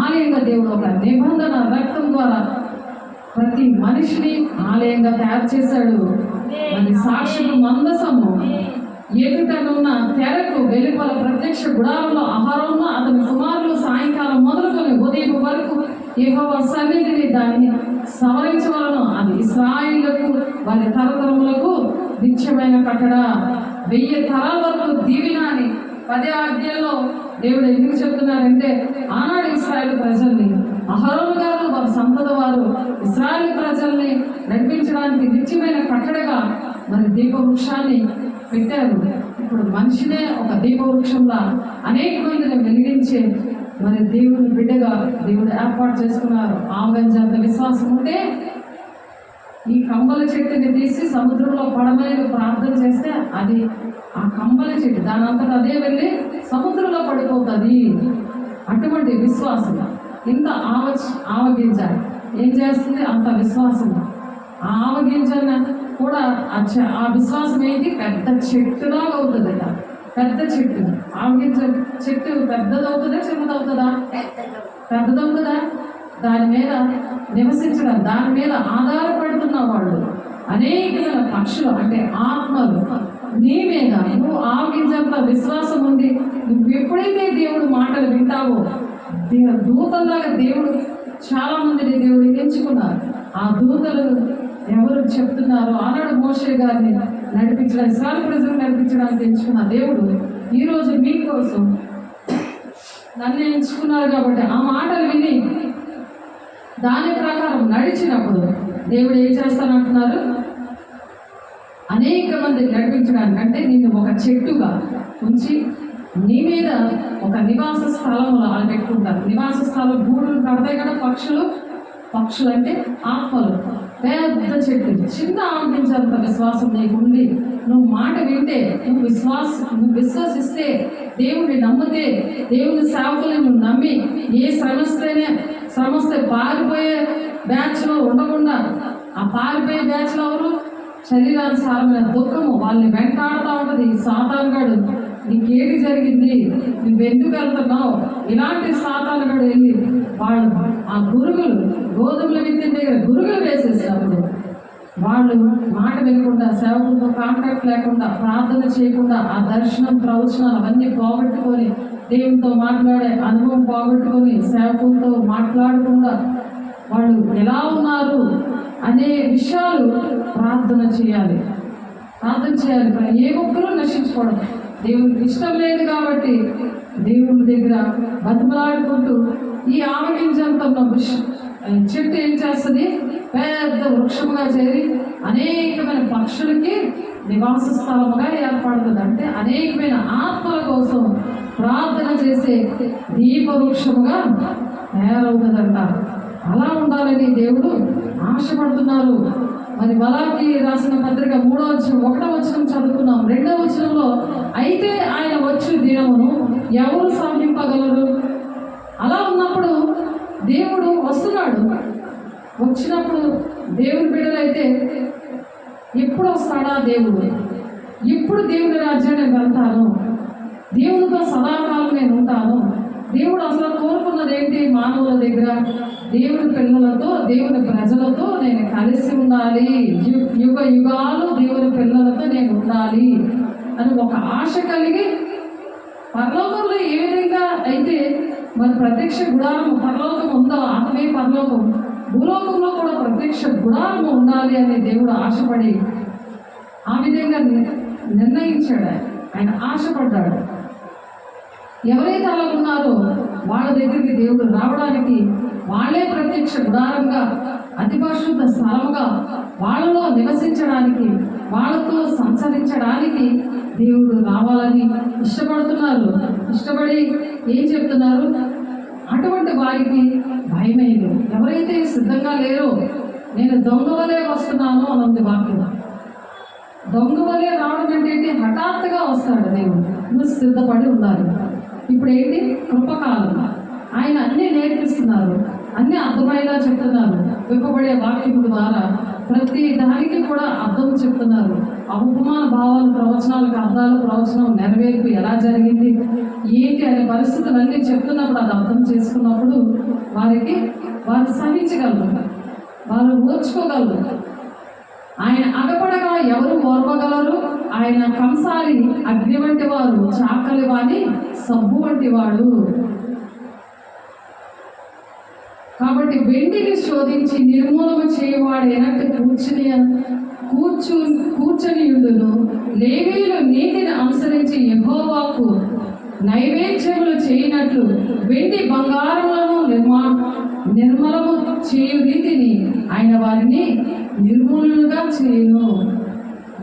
[SPEAKER 1] ఆలయంగా దేవుడు ఒక నిబంధన రక్తం ద్వారా ప్రతి మనిషిని ఆలయంగా తయారు చేశాడు. అది సాక్షులు మందసము ఎదుటనున్న తెరకు వెలుపల ప్రత్యక్ష గుడారంలో అహరోను అతని కుమారులు సాయంకాలం మొదలుకొని ఉదయం వరకు యెహోవా సన్నిధిని దాన్ని సవరించవలను. అది ఇశ్రాయేలుకు వారి తరతరములకు నిత్యమైన కట్టడ. 1000 తరాల వరకు దీవెన అని 10 ఆజ్ఞల్లో దేవుడు ఎందుకు చెప్తున్నారంటే ఆనాడు ఇశ్రాయేలు ప్రజల్ని, అహరోను గారు వారి సంపద వారు ఇశ్రాయేలు ప్రజల్ని నడిపించడానికి నిత్యమైన కట్టడగా మరి దీపవృక్షాన్ని పెట్టారు. ఇప్పుడు మనిషినే ఒక దీపవృక్షంలా అనేక మందిని వెలిగించే మరి దేవుని బిడ్డగా దేవుడు ఏర్పాటు చేసుకున్నారు. ఆవగింజంత విశ్వాసం ఉంటే ఈ కంబల చెట్టుని తీసి సముద్రంలో పడమని ప్రార్థన చేస్తే అది ఆ కంబల చెట్టు దాని అంతటా అదే వెళ్ళి సముద్రంలో పడిపోతుంది. అటువంటి విశ్వాసం ఇంత ఆవగింజ ఏం చేస్తుంది? అంత విశ్వాసం. ఆ ఆవగింజన కూడా ఆ విశ్వాసం ఏంటి? పెద్ద చెట్టులాగా అవుతుంది. పెద్ద చెట్టు ఆవగింజ చెట్టు పెద్దదవుతుందా చిన్నదవుతుందా? పెద్దదవుతుందా? దాని మీద నివసించడం, దాని మీద ఆధారపడుతున్న వాళ్ళు అనేకమైన పక్షులు అంటే ఆత్మలు నీ మీద నువ్వు ఆవగింజంత విశ్వాసం ఉంది. నువ్వు ఎప్పుడైతే దేవుడు మాటలు వింటావో దూతల్లాగా దేవుడు చాలా మందిని దేవుడు ఎంచుకున్నారు. ఆ దూతలు ఎవరు చెప్తున్నారో ఆనాడు మోషే గారిని నడిపించడానికి, ఇశ్రాయేలు ప్రజలు నడిపించడానికి ఎంచుకున్న దేవుడు ఈరోజు మీకోసం నన్ను ఎంచుకున్నారు. కాబట్టి ఆ మాటలు విని దాని ప్రకారం నడిచినప్పుడు దేవుడు ఏం చేస్తానంటున్నారు? అనేక మంది నడిపించడానికి, అంటే నిన్ను ఒక చెట్టుగా ఉంచి నీ మీద ఒక నివాస స్థలంలో అలా పెట్టుకుంటారు. నివాస స్థలం గూడులు కడతాయి కదా పక్షులు అంటే ఆత్మలు. పెద్ద చెట్టు చిన్న ఆవగింజంత విశ్వాసం నీకుండి నువ్వు మాట వింటే, నువ్వు విశ్వసిస్తే, దేవుడిని నమ్మితే, దేవుని సేవకులను నువ్వు నమ్మి ఏ శ్రమస్తే పారిపోయే బ్యాచ్లో ఉండకుండా, ఆ పారిపోయే బ్యాచ్లో ఎవరు? శరీరానుసారమైన దుఃఖము వాళ్ళని వెంటాడుతూ ఉంటుంది. సాతానుగాడు నీకేది జరిగింది, నువ్వెందుకు వెళ్తున్నావు, ఇలాంటి సాతానుగాడు వెళ్ళి వాళ్ళు ఆ గురుగులు గోధుమల విత్తిన దగ్గర గురుగులు వేసేసినప్పుడు వాళ్ళు మాట వినకుండా, సేవకులతో కాంటాక్ట్ లేకుండా, ప్రార్థన చేయకుండా, ఆ దర్శనం ప్రవచనాలు అవన్నీ పోగొట్టుకొని, దేవునితో మాట్లాడే అనుభవం పోగొట్టుకొని, సేవకులతో మాట్లాడకుండా వాళ్ళు ఎలా ఉన్నారు అనే విషయాలు ప్రార్థన చేయాలి. ఏ ఒక్కరూ నశించుకోవడం దేవునికి ఇష్టం లేదు. కాబట్టి దేవుని దగ్గర బతిమలాడుకుంటూ ఈ ఆవగింజంత చెట్టు ఏం చేస్తుంది? పెద్ద వృక్షముగా చేరి అనేకమైన పక్షులకి నివాస స్థలముగా ఏర్పడుతుంది. అంటే అనేకమైన ఆత్మల కోసం ప్రార్థన చేసే దీపవృక్షముగా తయారవుతుందంట. అలా ఉండాలని దేవుడు ఆశపడుతున్నారు. మరి మలాకి రాసిన పత్రిక 3వ వచనం 1వ వచనం చదువుకున్నాం. 2వ వచనంలో అయితే ఆయన వచ్చు దినమును ఎవరు సాధింపగలరు? అలా ఉన్నప్పుడు దేవుడు వస్తున్నాడు. వచ్చినప్పుడు దేవుని బిడ్డలైతే ఎప్పుడు వస్తాడా దేవుడు? ఎప్పుడు దేవుని రాజ్యాన్ని నేను వెళ్తాను, దేవునితో సదాకాలం నేను ఉంటాను. దేవుడు అసలు కోరుకున్నది ఏంటి? మానవుల దగ్గర దేవుని పిల్లలతో, దేవుని ప్రజలతో నేను కలిసి ఉండాలి, యుగ యుగాలు దేవుని పిల్లలతో నేను ఉండాలి అని ఒక ఆశ కలిగి, పరలోకంలో ఏ విధంగా అయితే మరి ప్రత్యక్ష గుడారం పరలోకం ఉందో ఆత్మే పరలోకం, భూలోకంలో కూడా ప్రత్యక్ష గుడారం ఉండాలి అని దేవుడు ఆశపడి ఆ విధంగా నిర్ణయించాడు. ఆయన ఆశపడ్డాడు. ఎవరైతే అలా ఉన్నారో వాళ్ళ దగ్గరికి దేవుడు రావడానికి, వాళ్ళే ప్రత్యక్ష గుడారంగా, అతి పరిశుద్ధ స్థలముగా, వాళ్ళలో నివసించడానికి, వాళ్ళతో సంచరించడానికి దేవుడు రావాలని ఇష్టపడుతున్నారు. ఇష్టపడి ఏం చెప్తున్నారు? అటువంటి వారికి భయమేదు. ఎవరైతే సిద్ధంగా లేరో, నేను దొంగవలే వస్తున్నాను అన్నది వాక్యం. దొంగవలే రావడం అంటే ఏంటి? హఠాత్తుగా వస్తాడు దేవుడు. నువ్వు సిద్ధపడి ఉండాలి. ఇప్పుడు ఏంటి? కృపకాలం. ఆయన అన్నీ నేర్పిస్తున్నారు, అన్నీ అర్థమయ్యేలా చెప్తున్నారు. విప్పబడే వాక్యం ద్వారా ప్రతి దానికి కూడా అర్థం చెప్తున్నారు. ఆ ఉపమాన భావాలు, ప్రవచనాలకు అర్థాలు, ప్రవచనం నెరవేర్పు ఎలా జరిగింది ఏంటి అనే పరిస్థితులన్నీ చెప్తున్నప్పుడు, అది అర్థం చేసుకున్నప్పుడు వారు సహించగలరు, వారు ఓర్చుకోగలరు. ఆయన అగపడగా ఎవరు ఓర్వగలరు? ఆయన కంసాలి అగ్ని వంటి వారు, చాకలి వాని సబ్బు వంటి వాడు. కాబట్టి వెండిని శోధించి నిర్మూలన చేయవాడైనట్టు కూర్చొనియుండును. లేవీయులు నీతిని అనుసరించి యెహోవాకు నైవేద్యములు చేయనట్లు వెండి బంగారములను నిర్మలము చేయు రీతిని ఆయన వారిని నిర్మూలనగా చేయను.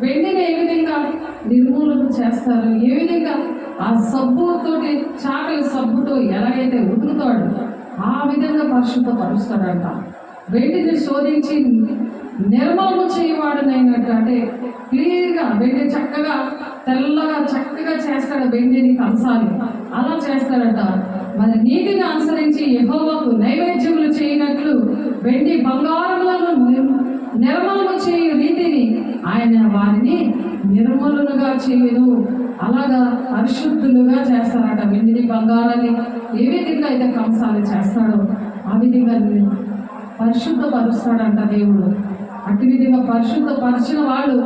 [SPEAKER 1] వెండిని ఏ విధంగా నిర్మూలన చేస్తారు. ఏ విధంగా ఆ సబ్బుతోటి, చాకలి సబ్బుతో ఎలాగైతే ఉతుకుతాడు ఆ విధంగా పరిశుద్ధపరుస్తాడంట. వెండిని శోధించి నిర్మలము చేయవాడనైనట్టు, అంటే క్లియర్గా వెండి చక్కగా తెల్లగా చక్కగా చేస్తాడు. వెండిని కంసాలి అలా చేస్తాడట. మరి నీతిని అనుసరించి యెహోవాకు నైవేద్యములు చేయనట్లు వెండి బంగారములను నిర్మలము చేయు రీతిని ఆయన వారిని నిర్మలులుగా చేయును. అలాగా పరిశుద్ధులుగా చేస్తారట. వెండిని బంగారాన్ని ఏ విధంగా అయితే కంసాలి చేస్తాడో ఆ విధంగా పరిశుద్ధపరుస్తాడంట దేవుడు. అటు విధంగా పరిశుద్ధపరిచిన వాళ్ళు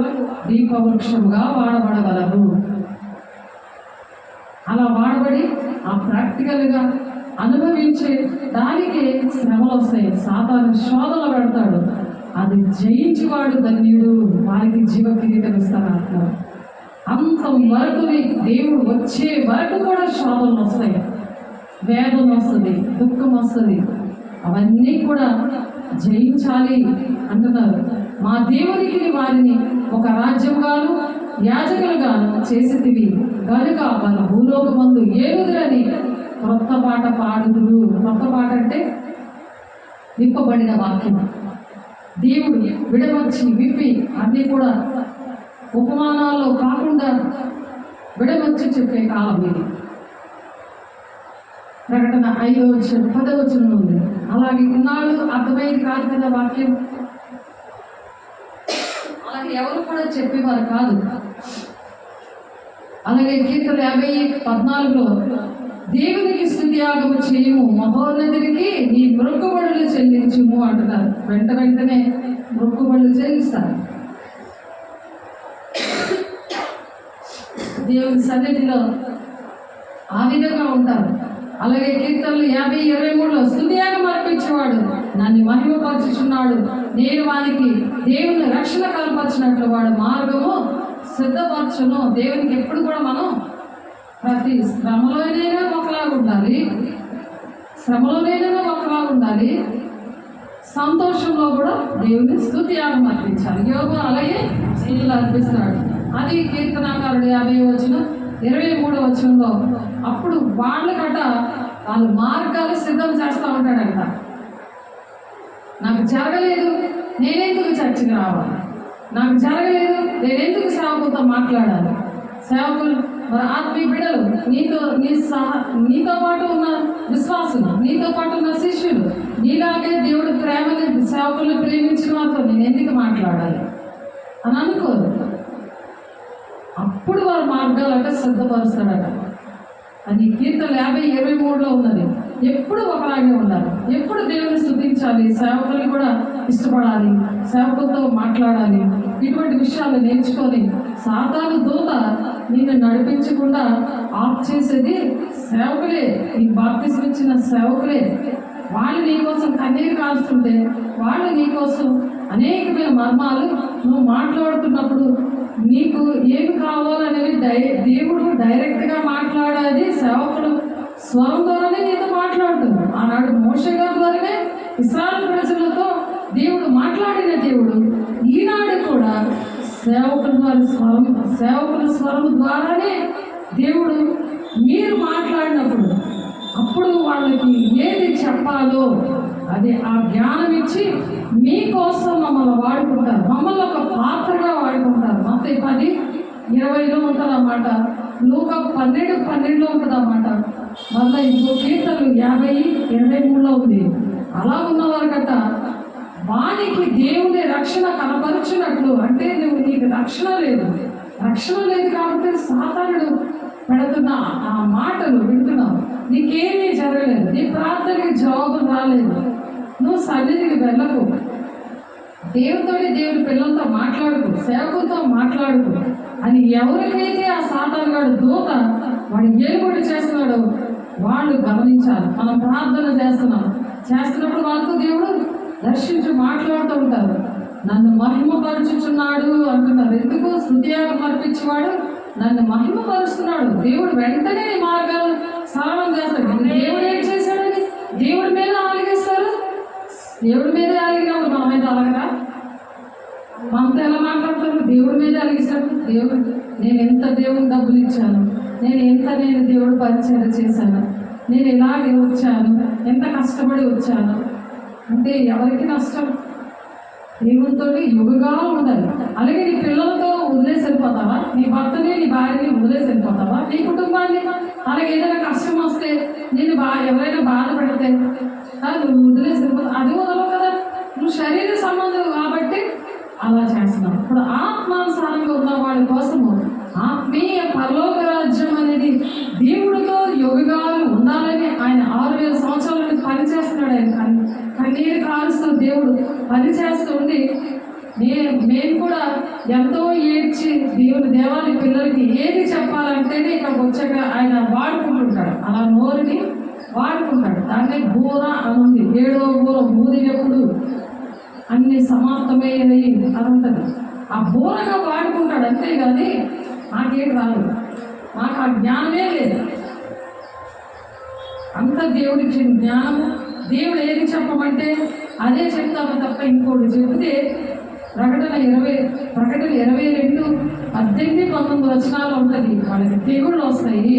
[SPEAKER 1] దీపవృక్షముగా వాడబడగలరు. అలా వాడబడి ఆ ప్రాక్టికల్గా అనుభవించే దానికి శ్రమలు వస్తాయి. సాతాను శోధనలు పెడతాడు. అది జయించేవాడు ధన్యుడు, వారికి జీవ కిరీటం ఇస్తానంటున్నాడు. అంత వరకు దేవుడు వచ్చే వరకు కూడా శోధనలు వస్తాయి, వేదన వస్తుంది, దుఃఖం వస్తుంది. అవన్నీ కూడా జయించాలి అంటున్నారు. మా దేవునికి వారిని ఒక రాజ్యంగాను యాజకులుగాను చేసేటివి కనుక వారు భూలోకమందు ఏలుదురని క్రొత్త పాట పాడుదురు. క్రొత్త పాట అంటే విప్పబడిన వాక్యం. దేవుడు విడమర్చి విప్పి అన్నీ కూడా ఉపమానాల్లో కాకుండా విడమర్చి చెప్పే కాలం ఇది. ప్రకటన 5:10 ఉంది. అలాగే ఇన్నాళ్ళు అర్థమైంది కాదు కదా వాక్యం. అలాగే ఎవరు కూడా చెప్పేవారు కాదు. అలాగే కీర్తన 50:14 దేవునికి స్తుతియాగము చేయము, మహోన్నతునికి నీ మొక్కుబడులు చెల్లించుము అంటున్నారు. వెంటనే మొక్కుబడులు చెల్లిస్తారు. దేవుని సన్నిధిలో ఆ విధంగా ఉంటారు. అలాగే కీర్తనలు 50:23 స్తుతియాగం అర్పించేవాడు నన్ను మహిమపరచుచున్నాడు, నేను వానికి దేవుని రక్షణ కనపరిచినట్లు వాడు మార్గము సిద్ధపరచును. దేవునికి ఎప్పుడు కూడా మనం ప్రతి శ్రమలోనైనా ఒకలాగా ఉండాలి, శ్రమలోనైనా ఒకలాగా ఉండాలి, సంతోషంలో కూడా దేవుని స్తుతియాగం అర్పించాలి. యోగు అలాగే స్తుతులు అర్పిస్తాడు. అది కీర్తనాకారుడు 50:23 అప్పుడు వాళ్ళకట వాళ్ళ మార్గాలు సిద్ధం చేస్తూ ఉంటాడంట. నాకు జరగలేదు, నేనెందుకు చర్చికి రావాలి, నాకు జరగలేదు, నేనెందుకు సేవకులతో మాట్లాడాలి. సేవకులు మరి ఆత్మీయ బిడ్డలు, నీతో పాటు ఉన్న విశ్వాసులు, నీతో పాటు ఉన్న శిష్యులు, నీలాగే దేవుడు ప్రేమని సేవకులు ప్రేమించిన వారితో నేను ఎందుకు మాట్లాడాలి అని అనుకోరు. అప్పుడు వారి మార్గాలు అంటే సిద్ధపరుస్తాడట. అది కీర్తన 50:23 ఉన్నది. ఎప్పుడు ఒకలాగే ఉండాలి, ఎప్పుడు దేవుని స్తుతించాలి, సేవకులు కూడా ఇష్టపడాలి, సేవకులతో మాట్లాడాలి. ఇటువంటి విషయాలు నేర్చుకొని సాతాను దూత నిన్ను నడిపించకుండా ఆఫ్ చేసేది సేవకులే, నీకు బాప్తిసం ఇచ్చిన సేవకులే. వాళ్ళు నీకోసం కన్నీరు కాల్చుతుంటే, వాళ్ళు నీకోసం అనేకమైన మర్మాలు నువ్వు మాట్లాడుతున్నప్పుడు నీకు ఏమి కావాలనేవి దేవుడు డైరెక్ట్గా మాట్లాడేది సేవకుడు స్వరం ద్వారానే నీతో మాట్లాడుతుంది. ఆనాడు మోషే గారి ద్వారానే ఇశ్రాయేలు ప్రజలతో దేవుడు మాట్లాడిన దేవుడు ఈనాడు కూడా సేవకుల స్వరం ద్వారానే దేవుడు మీరు మాట్లాడినప్పుడు అప్పుడు వాళ్ళకి ఏది చెప్పాలో అది ఆ జ్ఞానం ఇచ్చి మీకోసం మమ్మల్ని వాడుకుంటారు, మమ్మల్ని ఒక పాత్రగా వాడుకుంటారు. మొత్తం 10:20 ఉంటుంది అన్నమాట. లూకా 12:12 ఉంటుంది అన్నమాట. మళ్ళీ ఇంకో కీర్తనలు 50:23 ఉంది. అలా ఉన్నవారికట వానికి దేవుని రక్షణ కనపరుచున్నట్లు, అంటే నీకు రక్షణ లేదు కాబట్టి సాతానుడు పెడుతున్న ఆ మాటలు వింటున్నావు, నీకేమీ జరగలేదు, నీ ప్రార్థనకి జవాబు రాలేదు, నువ్వు సన్నిధికి వెళ్ళకు, దేవుడి పిల్లలతో మాట్లాడుకు, సేవకులతో మాట్లాడుకు అని ఎవరికైతే ఆ సాతానుగాడు దూత వాడు ఏలుబడి చేస్తున్నాడో వాళ్ళు గమనించాలి. మనం ప్రార్థన చేస్తున్నప్పుడు వాళ్ళతో దేవుడు దర్శించి మాట్లాడుతూ ఉంటారు. నన్ను మహిమపరుచుచున్నాడు అంటున్నారు. ఎందుకు? స్తుతియాగం అర్పించేవాడు నన్ను మహిమపరుస్తున్నాడు. దేవుడు వెంటనే మార్గాలు సరళం చేస్తాడు. దేవుడు ఏం చేశాడని దేవుడి మీద ఆలిగేస్తారు. దేవుడి మీద ఆలిగినప్పుడు మన మీద అలగరా? మనతో ఎలా మాట్లాడతారు? దేవుడి మీద అలిగిస్తాను. దేవుడు నేను ఎంత దేవుని డబ్బులు ఇచ్చాను, నేను దేవుడు పరిచయం చేశాను, నేను ఇలాగే వచ్చాను, ఎంత కష్టపడి వచ్చాను అంటే ఎవరికి నష్టం? దేవునితో యుగగా ఉండాలి. అలాగే నీ పిల్లలతో వదిలేసి వెళ్ళిపోతావా? నీ భర్తని నీ భార్యని వదిలేసి వెళ్ళిపోతావా? నీ కుటుంబాన్ని అలాగే ఏదైనా కష్టం వస్తే నేను ఎవరైనా బాధ పెడితే నువ్వు వదిలేసి వెళ్ళిపోతావు. అది వదలవు కదా. నువ్వు శరీర సంబంధం కాబట్టి అలా చేస్తున్నావు. ఇప్పుడు ఆత్మానుసారంగా ఉన్న వాడి కోసము ఆత్మీయ పరలోక రాజ్యం అనేది దేవుడితో యుగగాలు ఉండాలని ఆయన 6000 సంవత్సరాల నుంచి పనిచేస్తున్నాడు. ఆయన కన్నీరు కారుస్తూ దేవుడు పనిచేస్తూ ఉండి మేము కూడా ఎంతో ఏడ్చి దేవాలయ పిల్లలకి ఏది చెప్పాలంటేనే ఇక్కడికి వచ్చాక ఆయన వాడుకుంటుంటాడు. అలా నోరుని వాడుకుంటాడు. దాన్నే బూర అనుంది. 7వ బూర ఊదినప్పుడు అన్ని సమాప్తమయ్యాయి అని ఉంటుంది. ఆ బూరగా వాడుకుంటాడు అంతేగాని నాకేం రాదు, నాకు ఆ జ్ఞానమే లేదు. అంత దేవుడికి జ్ఞానము. దేవుడు ఏది చెప్పమంటే అదే చెప్తాము తప్ప ఇంకోటి చెబితే ప్రకటన 22 18 19 వచనాలు ఉంటుంది. వాళ్ళకి తెగుళ్ళు వస్తాయి,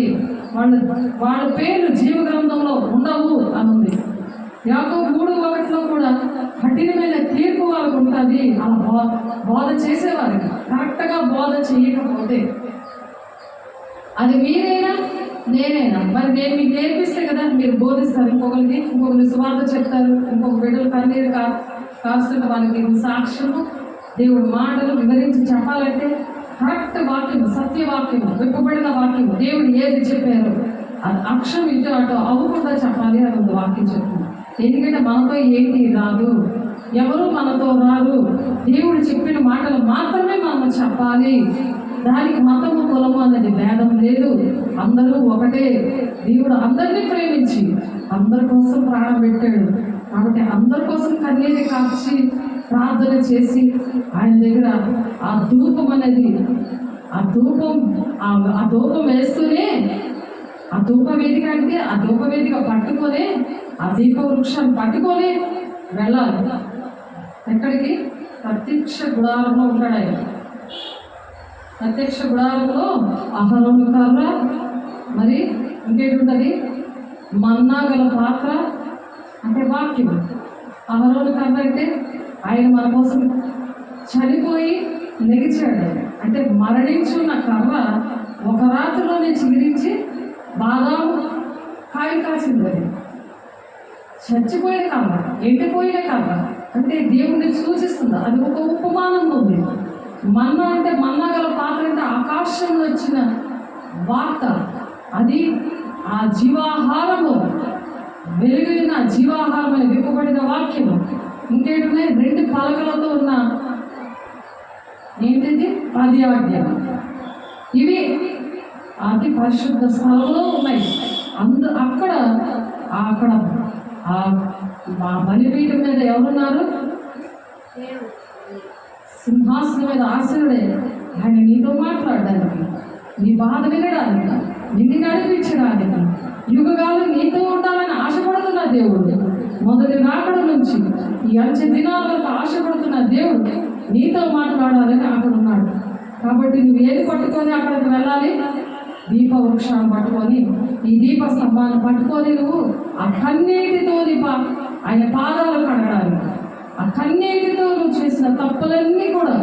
[SPEAKER 1] వాళ్ళ పేర్లు జీవ గ్రంథంలో ఉండవు అని ఉంది. యాకోబు 3:1 కూడా కఠినమైన తీర్పు వాళ్ళకు ఉంటుంది. అలా బోధ చేసేవారికి కరెక్ట్గా బోధ చేయకపోతే అది మీరైనా నేనైనా మరి నేను మీకు నేర్పిస్తే కదా మీరు బోధిస్తారు. ఇంకొకరికి సువార్త చెప్తారు. ఇంకొక బిడ్డలు కన్నీరు కాస్తున్న వాళ్ళకి సాక్ష్యము దేవుడు మాటలు వివరించి చెప్పాలంటే కరెక్ట్ వాక్యం, సత్యవాక్యం, విప్పబడిన వాక్యం, దేవుడు ఏది చెప్పారు అది అక్షరం ఇటు అటు అవ్వకుండా చెప్పాలి అని ఉంది వాక్యం చెప్తుంది. ఎందుకంటే మనతో ఏంటి రాదు, ఎవరు మనతో రారు. దేవుడు చెప్పిన మాటలు మాత్రమే మనం చెప్పాలి. దానికి మతము కులము అనేది భేదం లేదు. అందరూ ఒకటే. దేవుడు అందరినీ ప్రేమించి అందరి కోసం ప్రాణం పెట్టాడు. కాబట్టి అందరి కోసం కన్నీరు కాచి ప్రార్థన చేసి ఆయన దగ్గర ఆ ధూపం అనేది ఆ ధూపం వేస్తూనే ఆ ధూప వేదిక అంటే ఆ ధూప వేదిక పట్టుకొని ఆ దీప వృక్షాన్ని పట్టుకొని వెళ్ళాలి. ఎక్కడికి? ప్రత్యక్ష గుడారంలో ఉంటాడు ఆయన. ప్రత్యక్ష గుడారంలో అహరోను కర్ర, మరి ఇంకేంటి ఉంటుంది? మన్నా గల పాత్ర అంటే వాక్యం. అహరోను కర్ర అంటే ఆయన మన కోసం చనిపోయి లెగిచాడు. అంటే మరణించున్న కర్ర ఒక రాత్రిలోనే చిగిరించి బాదాము కాయ కాసింది. అది చచ్చిపోయిన కర్ర, ఎండిపోయిన కర్ర అంటే దేవుడిని సూచిస్తుంది. అది ఒక ఉపమానంగా ఉంది. మన్నా అంటే మన్నా గల పాత్ర అంటే ఆకాశంలో వచ్చిన వార్త. అది ఆ జీవాహారము, వెలుగున జీవాహారం అని విప్పబడిన వాక్యము. ఇంకేంటున్నాయి? 2 పలకలతో ఉన్న ఏంటిది? 10 ఆజ్ఞలు. ఇవి అతి పరిశుద్ధ స్థలంలో ఉన్నాయి. అక్కడ ఆ బలిపీఠం మీద ఎవరున్నారు? సింహాసనం మీద ఆశీనుడే. ఆయన నీతో మాట్లాడడానికి, నీ బాధ వినడానికి, నిన్ను నడిపించడానికి, యుగగాలు నీతో ఉండాలని ఆశపడుతున్న దేవుడు. మొదటి రాకడ నుంచి ఈ అంచె దినాల వరకు ఆశపడుతున్న దేవుడు నీతో మాట్లాడాలని అక్కడ ఉన్నాడు. కాబట్టి నువ్వు ఏది పట్టుకొని అక్కడికి వెళ్ళాలి? దీప వృక్షాన్ని పట్టుకొని, ఈ దీప స్తంభాన్ని పట్టుకొని నువ్వు ఆ కన్నీటితో ఆయన పాదాలు కడగాలి. ఆ కన్నీటితో నువ్వు చేసిన తప్పులన్నీ కూడా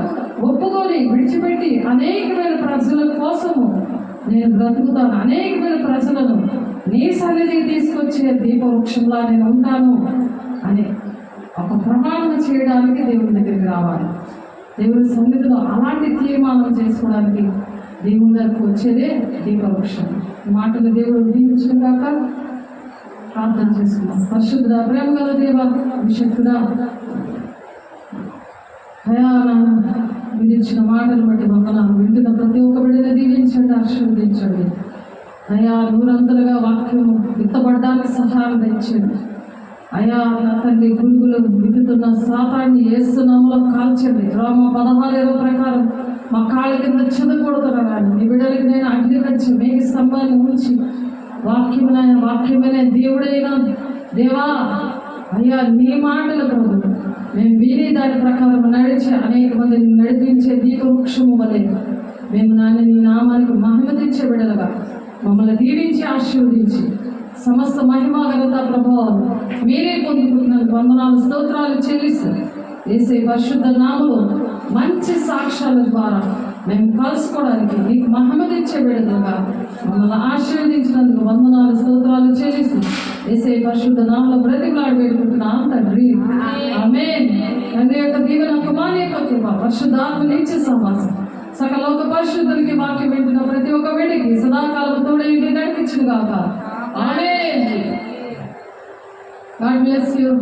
[SPEAKER 1] ఒప్పుకొని విడిచిపెట్టి అనేకమైన ప్రజల కోసము నేను బ్రతుకుతాను, అనేకమైన ప్రజలను నీ సన్నిధికి తీసుకొచ్చే దీపవృక్షంలా నేను ఉంటాను అని ఒక ప్రమాణం చేయడానికి దేవుని దగ్గరికి రావాలి. దేవుని సన్నిధిలో అలాంటి తీర్మానం చేసుకోవడానికి దేవుని దగ్గరకు వచ్చేదే దీపవృక్షం. మాటలు దేవుడు దీవించుగాక. ప్రార్థన చేసుకున్నాం. పరిశుద్ధ ప్రేమ గల దేవ, విశక్తుడా, విధించిన మాటలు బట్టి వందనాలు. వింటున్న ప్రతి ఒక్క బిడ్డను దీవించండి, ఆశీర్వదించండి. అయా నూరంతలుగా వాక్యం విత్తబడ్డానికి సహాయం తెచ్చండి. అయా నా తండ్రి, గురుగులు విత్తుతున్న శాతాన్ని ఏసునామములో కాల్చండి. రోమ 16:20 ప్రకారం మా కాళ్ళ కింద చెదకొడుతున్నాను. నీ బిడ్డలకి నేను అగ్ని వచ్చి మేఘ స్తంభాన్ని ఉంచి వాక్యమైన దేవుడైనా దేవా, అయ్యా నీ మాటలు ప్రభు మేము వీరి దాని ప్రకారం నడిచి అనేక మందిని నడిపించే దీపవృక్షము వలె మేము నాన్న నీ నామానికి మహిమ తెచ్చే విడలుగా మమ్మల్ని దీవించి ఆశీర్వదించి సమస్త మహిమ ఘనత ప్రభావం మీరే పొందుకుంటున్నందుకు వందనాలు స్తోత్రాలు చెల్లిస్తూ యేసయ్య పరిశుద్ధ నామములో మంచి సాక్ష్యాల ద్వారా మేము కలుసుకోవడానికి నీకు మహిమ తెచ్చే విడలుగా మమ్మల్ని ఆశీర్వదించినందుకు వందనాలు స్తోత్రాలు చెల్లిస్తూ యేసయ్య పరిశుద్ధ నామములో బ్రతిమలాడి వేడుకుంటున్నాం తండ్రి ఆమేన్. తండ్రి యొక్క దీవెన కుమారుని యొక్క కృప పరిశుద్ధాత్మ నిత్య సహవాసం సకల లోక పరిశుద్ధులకి వాక్యం వింటున్న ప్రతి ఒక్క వేడికి సదాకాలం తోడై నడిపించును గాక. ఆమేన్. God bless you.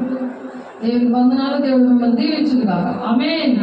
[SPEAKER 1] దేవుని వందనాలు. దేవుడు మిమ్మల్ని దీవించును గాక. ఆమేన్.